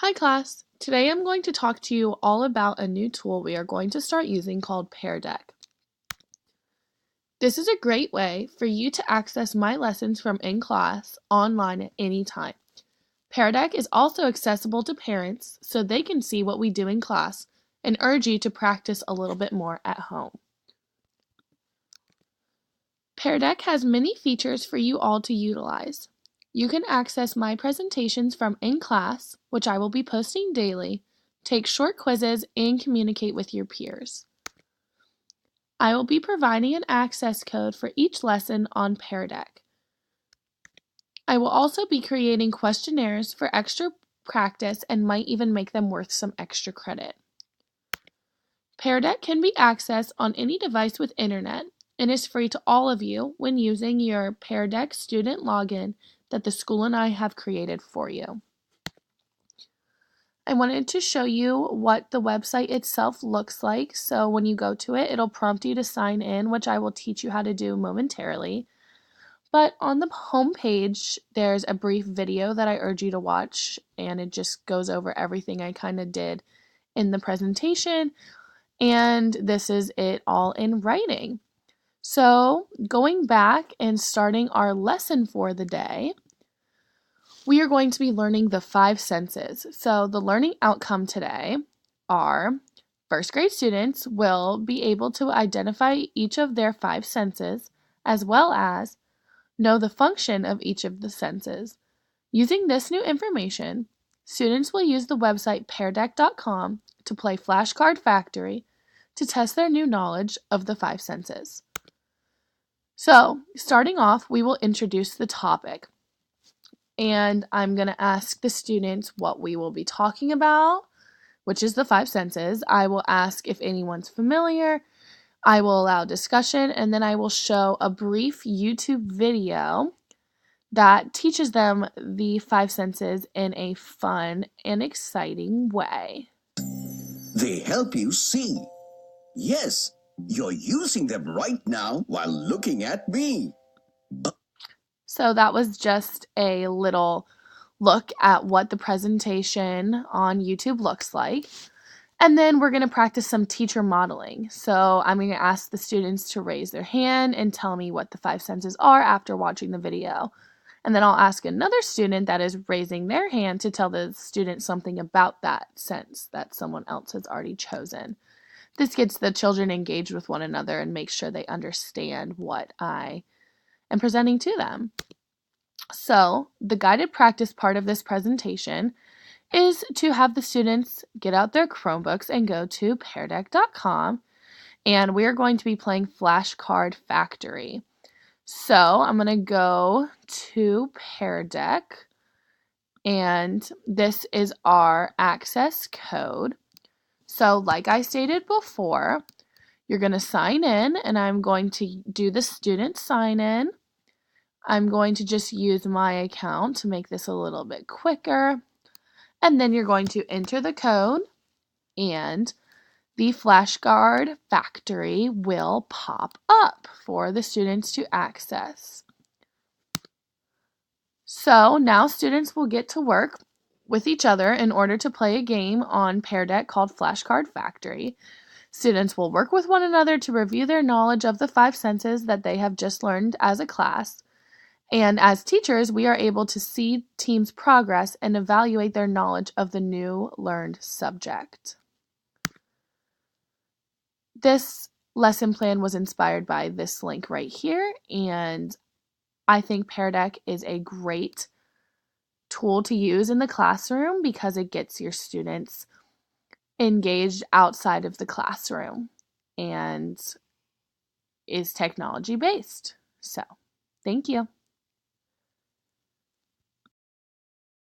Hi class! Today I'm going to talk to you all about a new tool we are going to start using called Pear. This is a great way for you to access my lessons from in class online at any time. Pear is also accessible to parents so they can see what we do in class and urge you to practice a little bit more at home. Pear has many features for you all to utilize. You can access my presentations from in class, which I will be posting daily, take short quizzes, and communicate with your peers. I will be providing an access code for each lesson on Pear. I will also be creating questionnaires for extra practice and might even make them worth some extra credit. Pear can be accessed on any device with internet and is free to all of you when using your Pear student login that the school and I have created for you. I wanted to show you what the website itself looks like, so when you go to it, it'll prompt you to sign in, which I will teach you how to do momentarily. But on the home page, there's a brief video that I urge you to watch, and it just goes over everything I kind of did in the presentation, and this is it all in writing. So, going back and starting our lesson for the day, we are going to be learning the 5 senses. So, the learning outcome today are first grade students will be able to identify each of their 5 senses as well as know the function of each of the senses. Using this new information, students will use the website peardeck.com to play Flashcard Factory to test their new knowledge of the 5 senses. So, starting off, we will introduce the topic. And I'm going to ask the students what we will be talking about, which is the 5 senses. I will ask if anyone's familiar. I will allow discussion, and then I will show a brief YouTube video that teaches them the 5 senses in a fun and exciting way. They help you see. Yes, you're using them right now while looking at me. So that was just a little look at what the presentation on YouTube looks like. And then we're going to practice some teacher modeling. So I'm going to ask the students to raise their hand and tell me what the 5 senses are after watching the video. And then I'll ask another student that is raising their hand to tell the student something about that sense that someone else has already chosen. This gets the children engaged with one another and makes sure they understand what I am presenting to them. So the guided practice part of this presentation is to have the students get out their Chromebooks and go to peardeck.com, and we're going to be playing Flashcard Factory. So I'm going to go to Pear, and this is our access code. So like I stated before, you're going to sign in, and I'm going to do the student sign in. I'm going to just use my account to make this a little bit quicker. And then you're going to enter the code, and the Flashcard Factory will pop up for the students to access. So now students will get to work with each other in order to play a game on Pear called Flashcard Factory. Students will work with one another to review their knowledge of the 5 senses that they have just learned as a class. And as teachers, we are able to see teams' progress and evaluate their knowledge of the new learned subject. This lesson plan was inspired by this link right here, and I think Pear is a great tool to use in the classroom because it gets your students engaged outside of the classroom and is technology based. So, thank you.